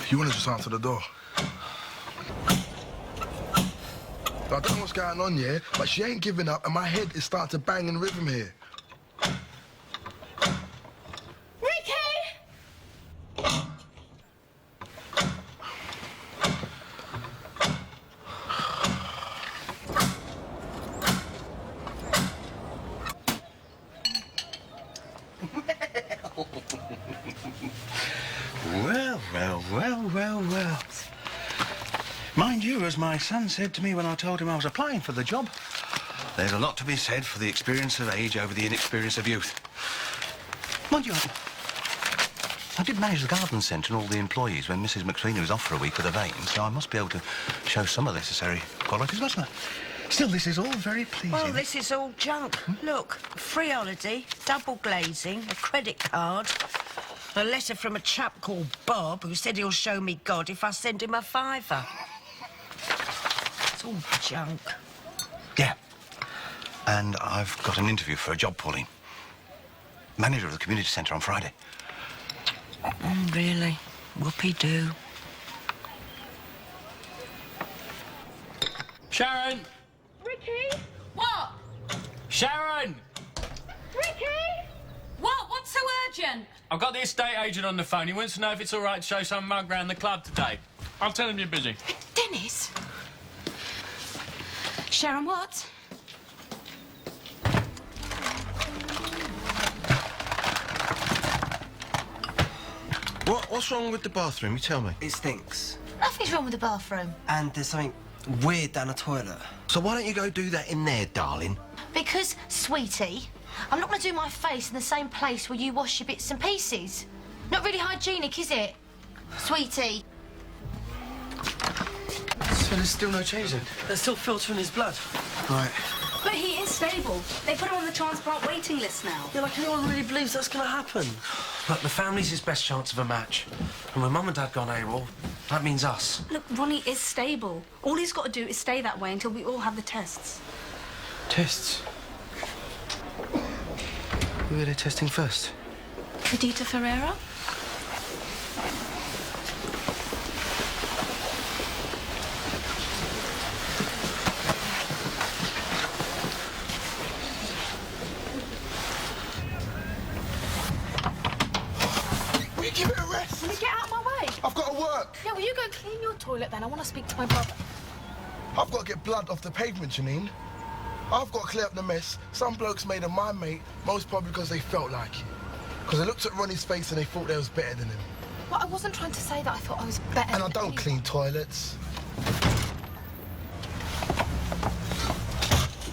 You want to just answer the door? I don't know what's going on here, but she ain't giving up, and my head is starting to bang in rhythm here. Well. Mind you, as my son said to me when I told him I was applying for the job, there's a lot to be said for the experience of age over the inexperience of youth. Mind you, I did manage the garden centre and all the employees when Mrs. McSweeney was off for a week with a vein, so I must be able to show some of the necessary qualities, mustn't I? Still, this is all very pleasing. Well, this is all junk. Look, free holiday, double glazing, a credit card, a letter from a chap called Bob who said he'll show me God if I send him a £5. It's all junk. Yeah. And I've got an interview for a job, Pauline. Manager of the community centre on Friday. Really? Whoopee-doo. Sharon! Ricky? What? Sharon! Ricky? What? What's so urgent? I've got the estate agent on the phone. He wants to know if it's all right to show some mug round the club today. I'll tell him you're busy. Dennis? Sharon, what? What's wrong with the bathroom? You tell me. It stinks. Nothing's wrong with the bathroom. And there's something weird down the toilet. So why don't you go do that in there, darling? Because, sweetie, I'm not going to do my face in the same place where you wash your bits and pieces. Not really hygienic, is it? Sweetie. So there's still no change then? They're still filtering his blood. Right. But he is stable. They put him on the transplant waiting list now. Yeah, like anyone really believes that's going to happen. Look, the family's his best chance of a match. And when Mum and Dad gone AWOL, that means us. Look, Ronnie is stable. All he's got to do is stay that way until we all have the tests. Tests? Who are they testing first? Perdita Ferreira? Give it a rest. Will you get out of my way? I've got to work. Yeah, will you go clean your toilet then? I want to speak to my brother. I've got to get blood off the pavement, Janine. I've got to clear up the mess. Some blokes made of my mate, most probably because they felt like it. Because they looked at Ronnie's face and they thought they was better than him. Well, I wasn't trying to say that I thought I was better And I than don't anyone. clean toilets.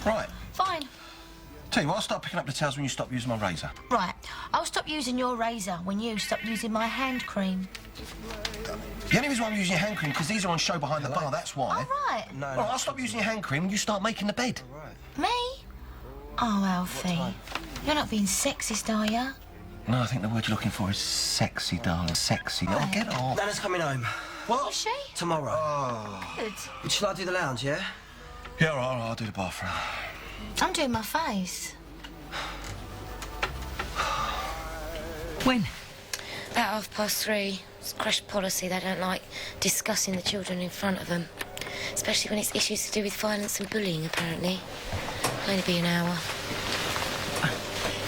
Right. Fine. Tell you what, I'll start picking up the towels when you stop using my razor. Right. I'll stop using your razor when you stop using my hand cream. The only reason why I'm using your hand cream because these are on show behind the bar, that's why. All right. No. Well, I'll stop using your hand cream when you start making the bed. All right. Me? Oh, Alfie. You're not being sexist, are you? No, I think the word you're looking for is sexy, darling. Sexy. Oh, get off. Nana's coming home. What? Is she? Tomorrow. Oh. Good. Shall I do the lounge, yeah? Yeah, all right, I'll do the bathroom. I'm doing my face. When? About 3:30. It's crash policy. They don't like discussing the children in front of them. Especially when it's issues to do with violence and bullying, apparently. It'll only be an hour.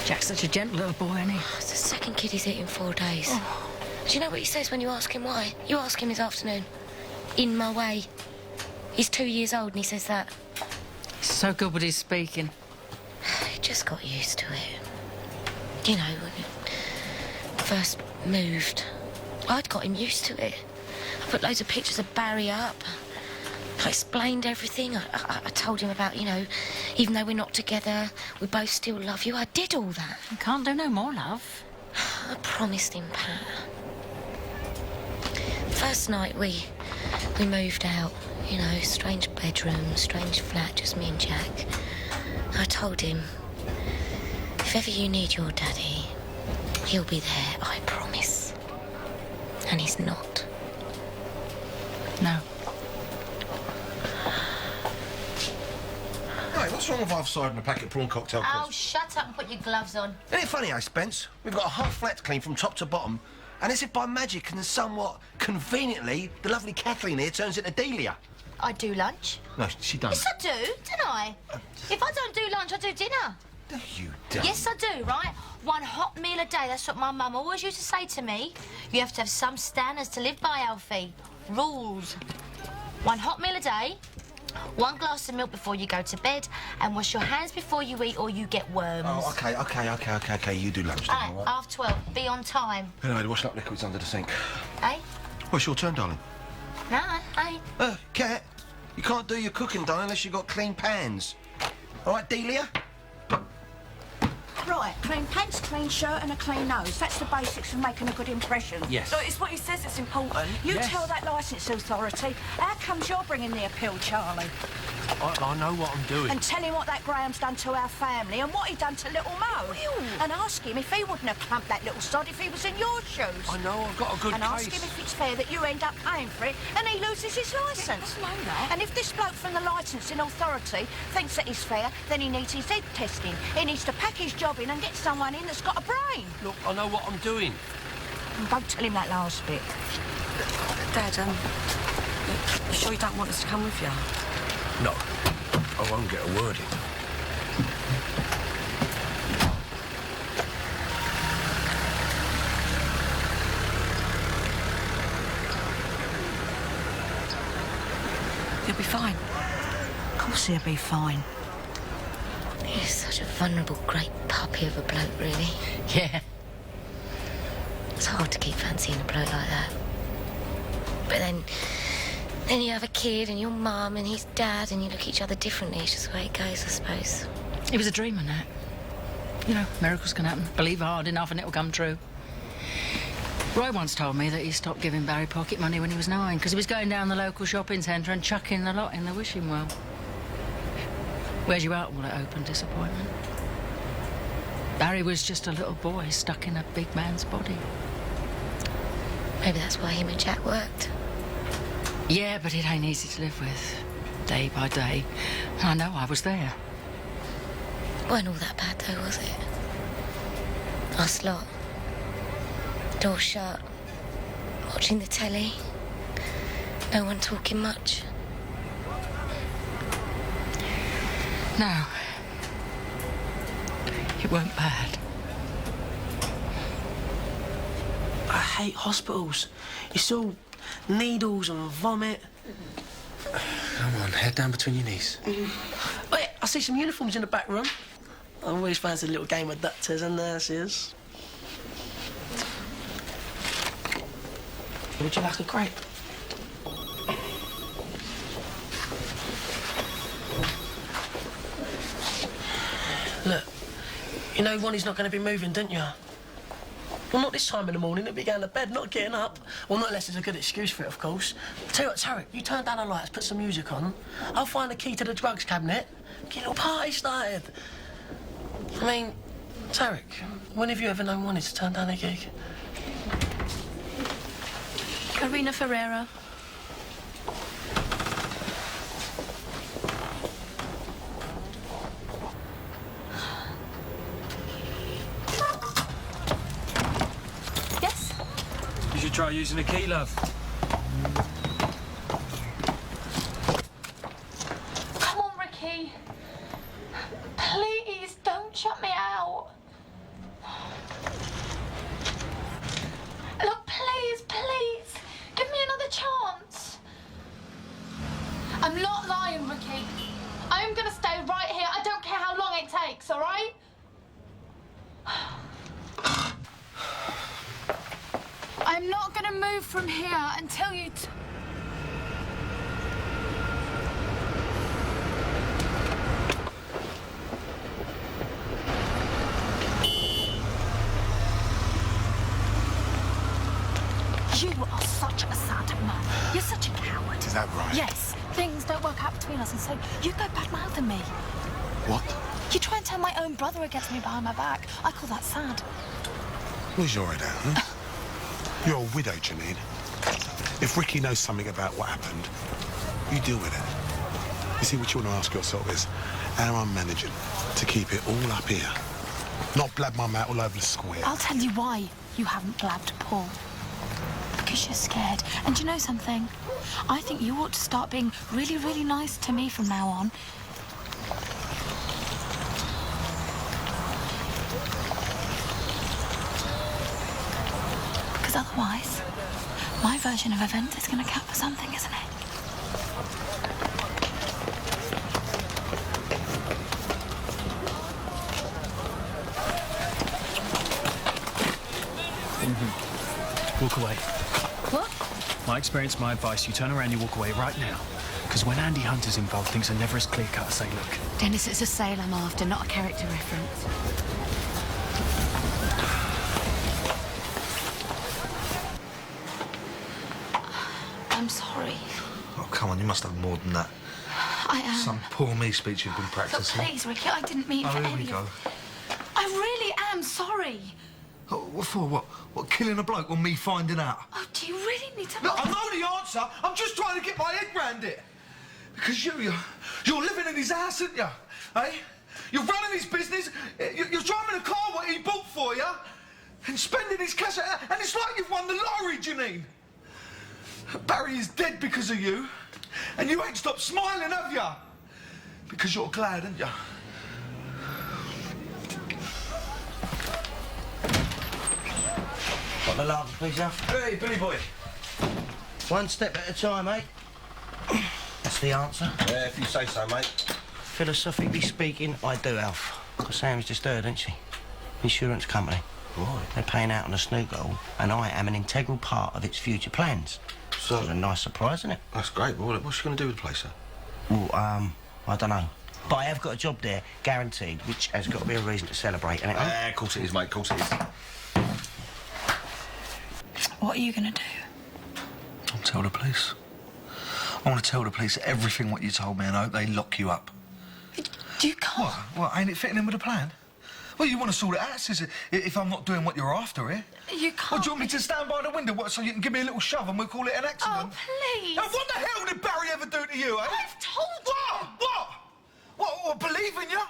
Jack's such a gentle little boy, isn't he? It's the second kid he's hit in 4 days. Oh. Do you know what he says when you ask him why? You ask him this afternoon. In my way. He's 2 years old and he says that. So good with his speaking. He just got used to it. You know, when he first moved, I'd got him used to it. I put loads of pictures of Barry up. I explained everything. I told him about, you know, even though we're not together, we both still love you. I did all that. You can't do no more, love. I promised him, Pat. First night we moved out, you know, strange bedroom, strange flat, just me and Jack. I told him, if ever you need your daddy, he'll be there, I promise. And he's not. No. Hey, what's wrong with half side and a packet of prawn cocktail Oh, crisps? shut up and put your gloves on. Isn't it funny, Spence? We've got a half flat to clean from top to bottom, And as if by magic and somewhat conveniently, the lovely Kathleen here turns into Delia. I do lunch. No, she don't. Yes, I do, don't I? If I don't do lunch, I do dinner. No, you don't. Yes, I do, right? One hot meal a day, that's what my mum always used to say to me. You have to have some standards to live by, Alfie. Rules. One hot meal a day, one glass of milk before you go to bed, and wash your hands before you eat or you get worms. Oh, okay. You do lunch then, all right? Half 12, be on time. Anyway, the washing up liquid's under the sink. Eh? Well, it's your turn, darling. No, I ain't. Kat, you can't do your cooking, darling, unless you've got clean pans. All right, Delia? Right, clean pants, clean shirt and a clean nose. That's the basics of making a good impression. Yes. So it's what he says that's important. You tell that licence authority, how comes you're bringing the appeal, Charlie? I know what I'm doing. And tell him what that Graham's done to our family and what he done to little Mo. And ask him if he wouldn't have clumped that little sod if he was in your shoes. I know, I've got a good And case. ask him if it's fair that you end up paying for it and he loses his licence. I know that. And if this bloke from the licensing authority thinks that he's fair, then he needs his head testing. He needs to pack his job in and get someone in that's got a brain. Look, I know what I'm doing. And don't tell him that last bit. Dad, you sure you don't want us to come with you? No, I won't get a word in. You'll be fine. Of course he'll be fine. He's such a vulnerable, great puppy of a bloke, really. Yeah. It's hard to keep fancying a bloke like that. But then you have a kid and your mum and his dad and you look at each other differently. It's just the way it goes, I suppose. He was a dreamer, Nat. You know, miracles can happen. Believe hard enough and it'll come true. Roy once told me that he stopped giving Barry pocket money when he was 9 because he was going down the local shopping centre and chucking the lot in the wishing well. Wears you out, will it open disappointment? Barry was just a little boy stuck in a big man's body. Maybe that's why him and Jack worked. Yeah, but it ain't easy to live with, day by day. I know, I was there. Wasn't all that bad, though, was it? Us lot. Door shut. Watching the telly. No one talking much. No. It weren't bad. I hate hospitals. It's all needles and vomit. Come on, head down between your knees. Wait, I see some uniforms in the back room. I always fancy a little game of doctors and nurses. Would you like a grape? Look, you know Ronnie's not going to be moving, didn't you? Well, not this time in the morning. He'll be going to bed, not getting up. Well, not unless there's a good excuse for it, of course. Tell you what, Tarek, you turn down the lights, put some music on. I'll find the key to the drugs cabinet. Get a little party started. I mean, Tarek, when have you ever known Ronnie to turn down a gig? Karina Ferreira. Yes? You should try using a key, love. Come on, Ricky. Please, don't shut me out. Look, please, please, give me another chance. I'm not lying, Ricky. I'm gonna stay right here. I don't care how long it takes, all right? I'm not gonna move from here until you... You are such a sad man. You're such a coward. Is that right? Yes. Things don't work out between us, and so you go bad-mouthing me. What? You try and turn my own brother against me behind my back. I call that sad. Where's your head at, huh? You're a widow, Janine. If Ricky knows something about what happened, you deal with it. You see, what you want to ask yourself is how I'm managing to keep it all up here. Not blab my mouth all over the square. I'll tell you why. you haven't blabbed Paul? Because you're scared. And do you know something? I think you ought to start being really, really nice to me from now on. Because otherwise, my version of events is going to count for something, isn't it? Walk away. What? My experience, my advice, you turn around, you walk away right now. Because when Andy Hunter's involved, things are never as clear-cut as they look. Dennis, it's a sale I'm after, not a character reference. I'm sorry. Oh, come on, you must have more than that. I am. Some poor me speech you've been Look, practicing. please, Ricky, I didn't mean Oh, for here any we go. I really am sorry. Oh, what for? What, killing a bloke or me finding out? Oh, do you really need to... Look, I know the answer. I'm just trying to get my head round it. Because you're living in his house, aren't you? Eh? You're running his business. You're driving a car what he bought for you. And spending his cash. And it's like you've won the lottery, Janine. Barry is dead because of you. And you ain't stopped smiling, have you? Because you're glad, aren't you? Got the large piece up? Hey, Billy boy. One step at a time, mate. That's the answer. Yeah, if you say so, mate. Philosophically speaking, I do, Alf. Because Sam's just heard, isn't she? Insurance company. Right. They're paying out on a snoogle, and I am an integral part of its future plans. So... It's a nice surprise, isn't it? That's great. Well, what's she going to do with the place, sir? Well, I don't know. But I have got a job there, guaranteed, which has got to be a reason to celebrate, and Of course it is, mate. Of course it is. What are you going to do? I'll tell the police. I want to tell the police everything what you told me and I hope they lock you up. You can't. What, ain't it fitting in with the plan? Well, you want to sort it out, sis, if I'm not doing what you're after here. You can't. Well, do you want me to stand by the window so you can give me a little shove and we'll call it an accident? Oh, please. Now, what the hell did Barry ever do to you, eh? I've told you. What, believe in you?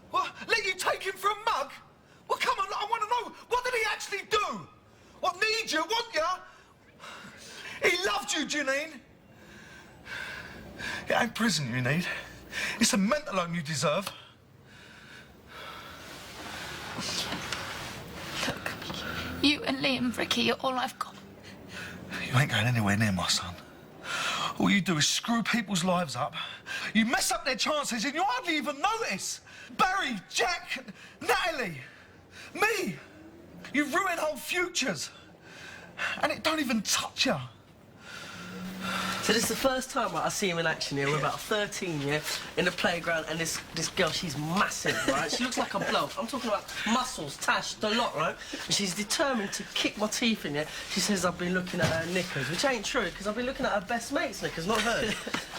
What, let you take him for a mug? Well, come on, I want to know, what did he actually do? What, need you, want you? He loved you, Janine. It ain't prison you need. It's a mental home you deserve. Look, you and Liam, Ricky, are all I've got. You ain't going anywhere near my son. All you do is screw people's lives up. You mess up their chances and you hardly even notice. Barry, Jack, Natalie, me. You ruin whole futures. And it don't even touch you. So this is the first time I see him in action here. We're about 13, yeah, in the playground, and this girl, she's massive, right? She looks like a bloke. I'm talking about muscles, tash, the lot, right? And she's determined to kick my teeth in, yeah? She says I've been looking at her knickers, which ain't true, because I've been looking at her best mate's knickers, not hers.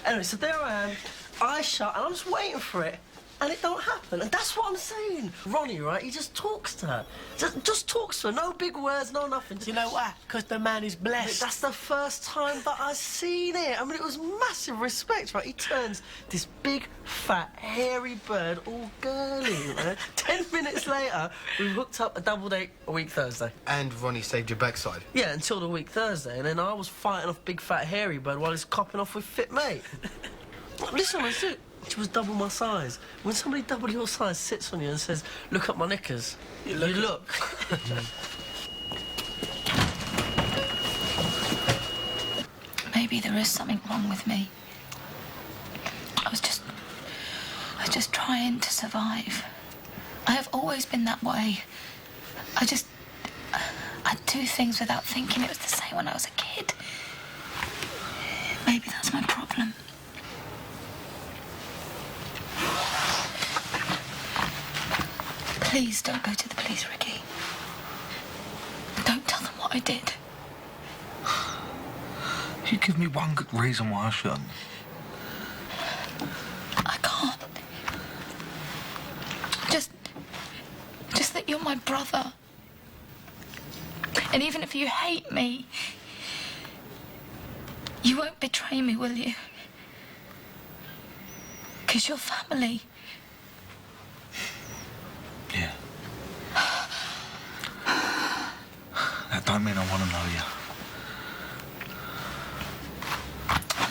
Anyway, so there I am, eyes shut, and I'm just waiting for it. And it don't happen, and that's what I'm saying. Ronnie, right, he just talks to her. Just talks to her, no big words, no nothing. Do you know why? Because the man is blessed. That's the first time that I've seen it. I mean, it was massive respect, right? He turns this big, fat, hairy bird all girly, right? 10 minutes later, we hooked up a double date a week Thursday. And Ronnie saved your backside? Yeah, until the week Thursday, and then I was fighting off big, fat, hairy bird while he's copping off with fit mate. Listen, I said, she was double my size. When somebody double your size sits on you and says, look at my knickers, you look. Maybe there is something wrong with me. I was just trying to survive. I have always been that way. I'd do things without thinking. It was the same when I was a kid. Maybe that's my problem. Please don't go to the police, Ricky. Don't tell them what I did. You give me one good reason why I shouldn't. I can't. Just that you're my brother. And even if you hate me, you won't betray me, will you? 'Cause you're family. Yeah. don't mean I want to know you.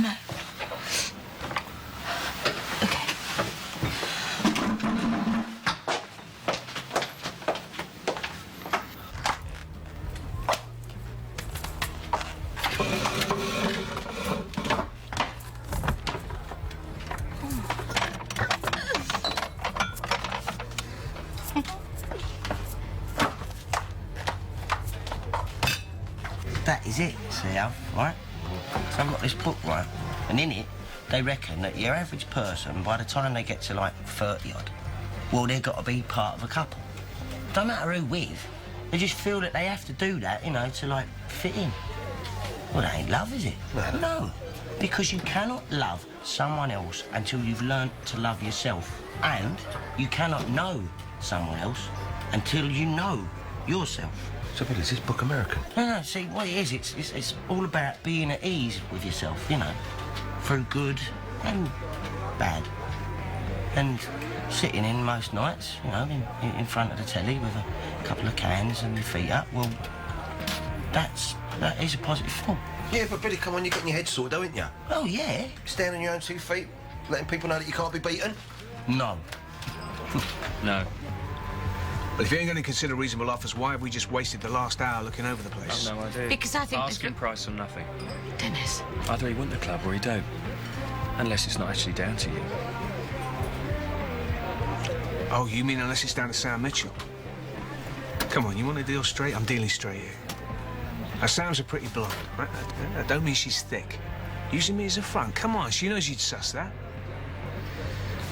No. Okay. That is it, see, Alf, right? So I've got this book, right? And in it, they reckon that your average person, by the time they get to, like, 30-odd, well, they've got to be part of a couple. Don't matter who with. They just feel that they have to do that, you know, to, like, fit in. Well, that ain't love, is it? No. Because you cannot love someone else until you've learnt to love yourself. And you cannot know someone else until you know yourself. So, Bill, is this book American? No, see, what it is, it's all about being at ease with yourself, you know, through good and bad. And sitting in most nights, you know, in front of the telly with a couple of cans and your feet up, well, that is a positive thing. Yeah, but Billy, come on, you're getting your head sorted, don't you? Oh, yeah. Standing on your own 2 feet, letting people know that you can't be beaten? No. No. Well, if you ain't going to consider reasonable offers, why have we just wasted the last hour looking over the place? I've no idea. Because I think... Asking price or nothing. Dennis. Either he want the club or he don't. Unless it's not actually down to you. Oh, you mean unless it's down to Sam Mitchell? Come on, you want to deal straight? I'm dealing straight here. Now, Sam's a pretty blonde, right? I don't mean she's thick. Using me as a front. Come on, she knows you'd suss that.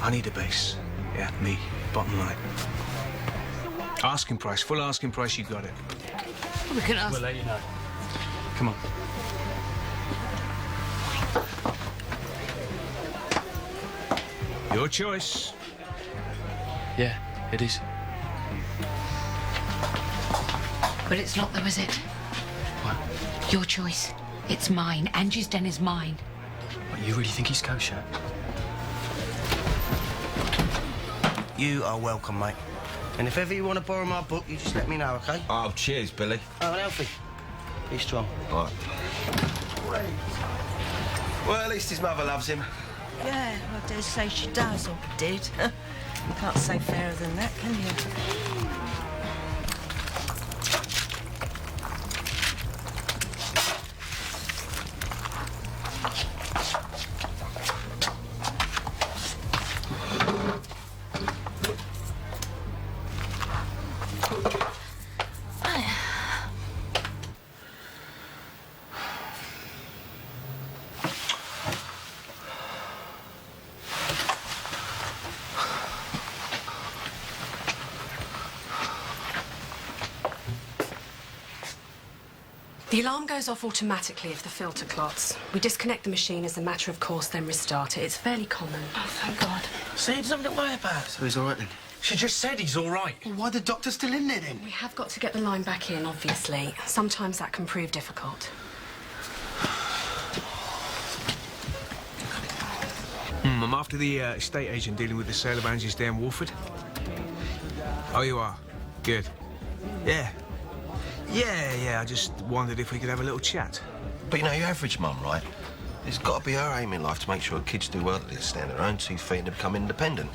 I need a base. Yeah, me. Bottom line. Asking price, full asking price, you got it. We can ask... We'll let you know. Come on. Your choice. Yeah, it is. But it's not, though, is it? What? Your choice. It's mine. Angie's den is mine. What, you really think he's kosher? You are welcome, mate. And if ever you want to borrow my book, you just let me know, OK? Oh, cheers, Billy. Oh, and Alfie, be strong. Right. Well, at least his mother loves him. Yeah, I dare say she does, or did. You can't say fairer than that, can you? The alarm goes off automatically if the filter clots. We disconnect the machine as a matter of course, then restart it. It's fairly common. Oh, thank God. See, there's nothing to worry about. So he's all right then? She just said he's all right. Well, why the doctor still in there then? We have got to get the line back in, obviously. Sometimes that can prove difficult. I'm after the estate agent dealing with the sale of Angie's Day in Wolford. Oh, you are? Good. Yeah. Yeah, I just wondered if we could have a little chat. But, you know, your average mum, right? It's got to be her aim in life to make sure her kids do well at this, stand on their own 2 feet and to become independent.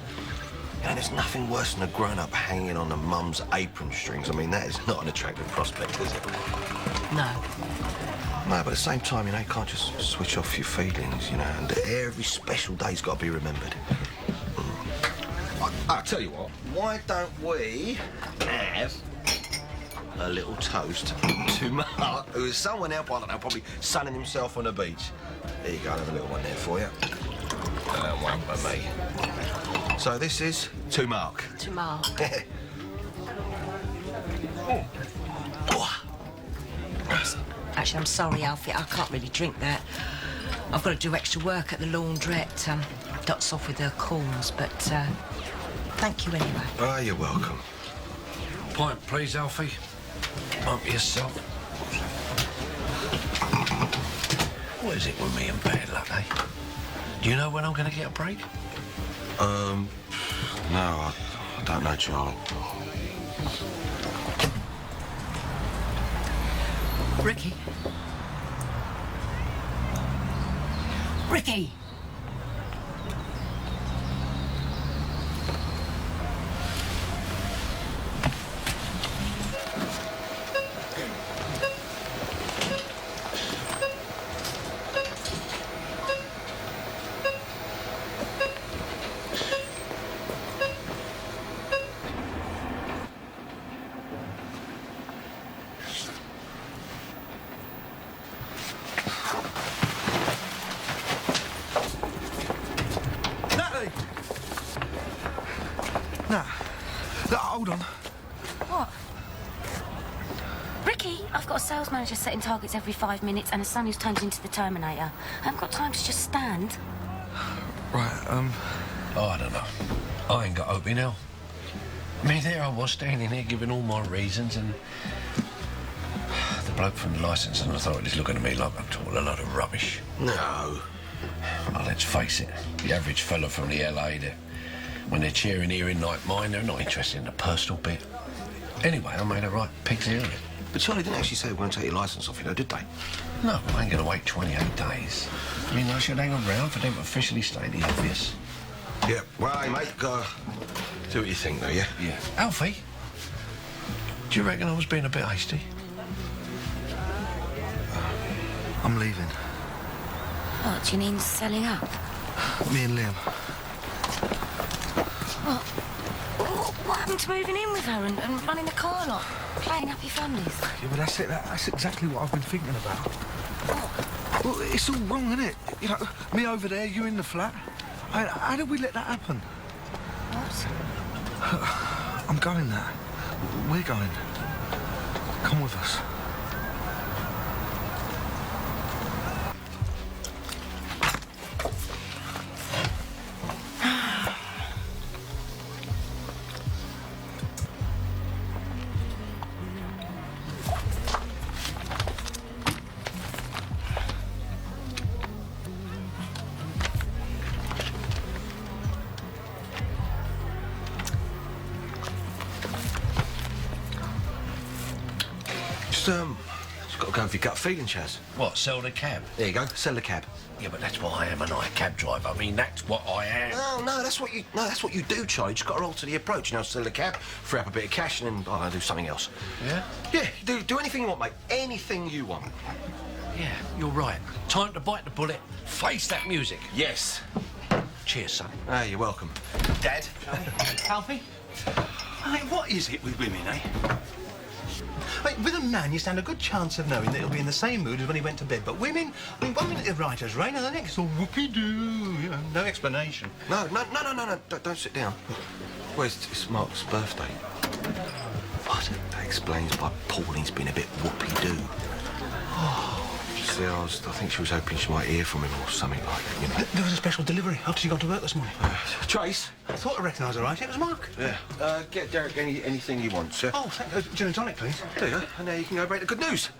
You know, there's nothing worse than a grown-up hanging on a mum's apron strings. I mean, that is not an attractive prospect, is it? No. No, but at the same time, you know, you can't just switch off your feelings, you know, and every special day's got to be remembered. I'll tell you what, why don't we have a little toast to Mark, who is someone else, I don't know, probably sunning himself on the beach. There you go, I'll have a little one there for you. One for me. So this is to Mark. To Mark. Actually, I'm sorry, Alfie, I can't really drink that. I've got to do extra work at the laundrette. Dot's off with her calls, but thank you anyway. Oh, you're welcome. Pint, please, Alfie. Help yourself. What is it with me and bad luck, eh? Do you know when I'm going to get a break? No, I don't know, Charlie. Ricky. Ricky! Nah. Look, hold on. What? Ricky, I've got a sales manager setting targets every 5 minutes and a son who's turned into the Terminator. I haven't got time to just stand. Right, Oh, I don't know. I ain't got hope in hell. I mean, there I was standing there giving all my reasons and... the bloke from the licensing authorities looking at me like I'm talking a lot of rubbish. No. Well, let's face it, the average fella from the LA, when they're cheering hearing like mine, they're not interested in the personal bit. Anyway, I made a right pig's ear of it. But Charlie didn't actually say we're going to take your licence off you, though, did they? No, I ain't going to wait 28 days. I mean, I should hang around for them to officially state the obvious. Yeah, well, hey, mate, do what you think, though, yeah? Yeah. Alfie, do you reckon I was being a bit hasty? I'm leaving. What, do you mean selling up? Me and Liam. What happened to moving in with her and running the car lot? Playing happy families? Yeah, but that's it. That's exactly what I've been thinking about. What? Well, it's all wrong, isn't it? You know, me over there, you in the flat. How did we let that happen? What? I'm going there. We're going. Come with us. Just got to go with your gut feeling, Chaz. What, sell the cab? There you go, sell the cab. Yeah, but that's what I am, and I a cab driver. I mean, that's what I am. No, that's what you do, Charlie. You just got to alter the approach. You know, sell the cab, free up a bit of cash, and then I'll do something else. Yeah? Yeah, do anything you want, mate. Anything you want. Yeah, you're right. Time to bite the bullet. Face that music. Yes. Cheers, son. Ah, you're welcome. Dad. Alfie? I mean, what is it with women, eh? I mean, with a man, you stand a good chance of knowing that he'll be in the same mood as when he went to bed. But women, I mean, 1 minute they're right as rain, and the next, all whoopee-doo, you know, no explanation. No, don't sit down. It's Mark's birthday. What? That explains why Pauline's been a bit whoopee-doo. See, I think she was hoping she might hear from him or something like that, you know. There was a special delivery after she got to work this morning. Trace? I thought I recognised her right. It was Mark. Yeah. Get Derek anything you want, sir. Oh, gin and tonic, please. There you go. And now you can go break the good news.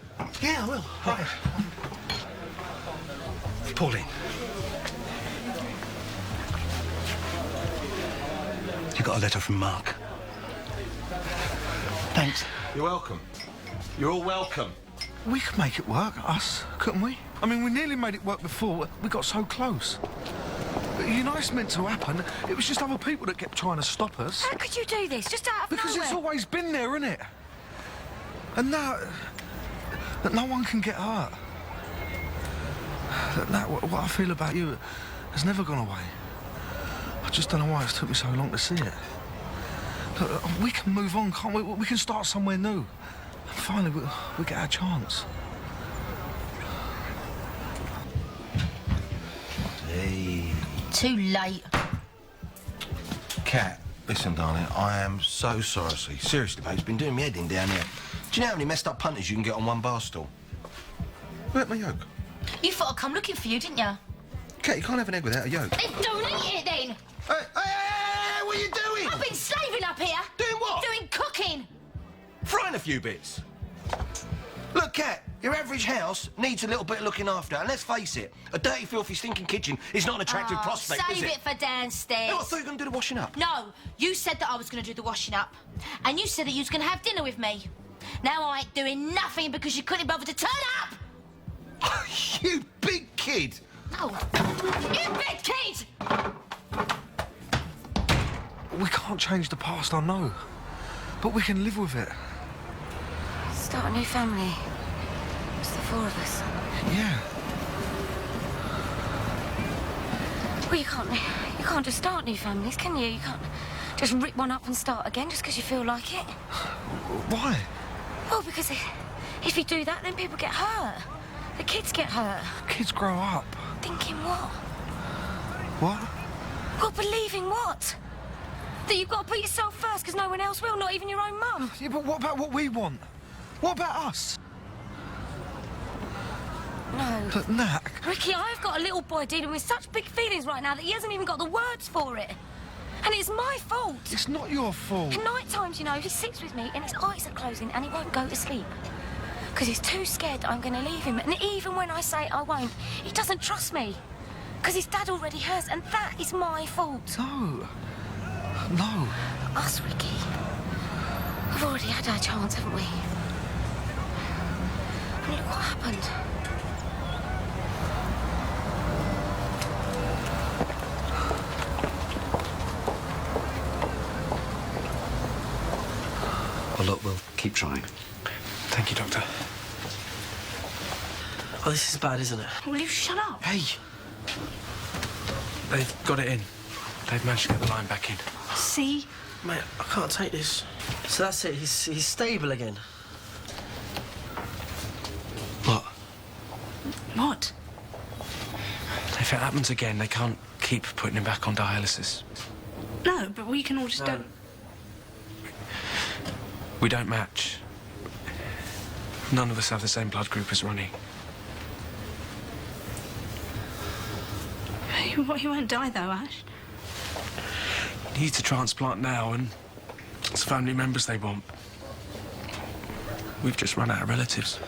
Yeah, I will. Right. Pauline. You got a letter from Mark. Thanks. You're welcome. You're all welcome. We could make it work, us, couldn't we? I mean, we nearly made it work before. We got so close. You know, it's meant to happen. It was just other people that kept trying to stop us. How could you do this? Just out of Because nowhere? it's always been there, isn't it? And now that no one can get hurt. What I feel about you has never gone away. I just don't know why it's took me so long to see it. Look, we can move on, can't we? We can start somewhere new. And finally, we get our chance. Hey. Too late. Kat, listen, darling, I am so sorry. Seriously, babe, it's been doing me head in down here. Do you know how many messed up punters you can get on one bar stool? Where's my yoke? You thought I'd come looking for you, didn't you? Kat, you can't have an egg without a yolk. Then don't eat it, then. Hey, what are you doing? I've been slaving up here. Doing what? Doing cooking. Frying a few bits. Look, Kat, your average house needs a little bit of looking after. And let's face it, a dirty, filthy, stinking kitchen is not an attractive prospect, is Save it? it for downstairs. Oh, I thought you were going to do the washing up. No, you said that I was going to do the washing up. And you said that you was going to have dinner with me. Now I ain't doing nothing because you couldn't bother to turn up! You big kid! Oh, you big kid! We can't change the past, I know. But we can live with it. Start a new family. It's the four of us. Yeah. Well, you can't just start new families, can you? You can't just rip one up and start again just because you feel like it. Why? Well, because if you do that, then people get hurt. The kids get hurt. Kids grow up. Thinking what? What? Well, believing what? That you've got to put yourself first because no one else will, not even your own mum. Yeah, but what about what we want? What about us? No. But Nat... Ricky, I've got a little boy dealing with such big feelings right now that he hasn't even got the words for it. And it's my fault. It's not your fault. At night times, you know, he sits with me and his eyes are closing and he won't go to sleep. Because he's too scared that I'm going to leave him. And even when I say I won't, he doesn't trust me. Because his dad already has, and that is my fault. No. No. Us, Ricky. We've already had our chance, haven't we? And look what happened. Well, look, we'll keep trying. Thank you, Doctor. Oh, this is bad, isn't it? Will you shut up? Hey! They've got it in. They've managed to get the line back in. See? Mate, I can't take this. So that's it, he's stable again. What? What? If it happens again, they can't keep putting him back on dialysis. No, but we can all just go... We don't match. None of us have the same blood group as Ronnie. He won't die, though, Ash. He needs a transplant now, and it's family members they want. We've just run out of relatives.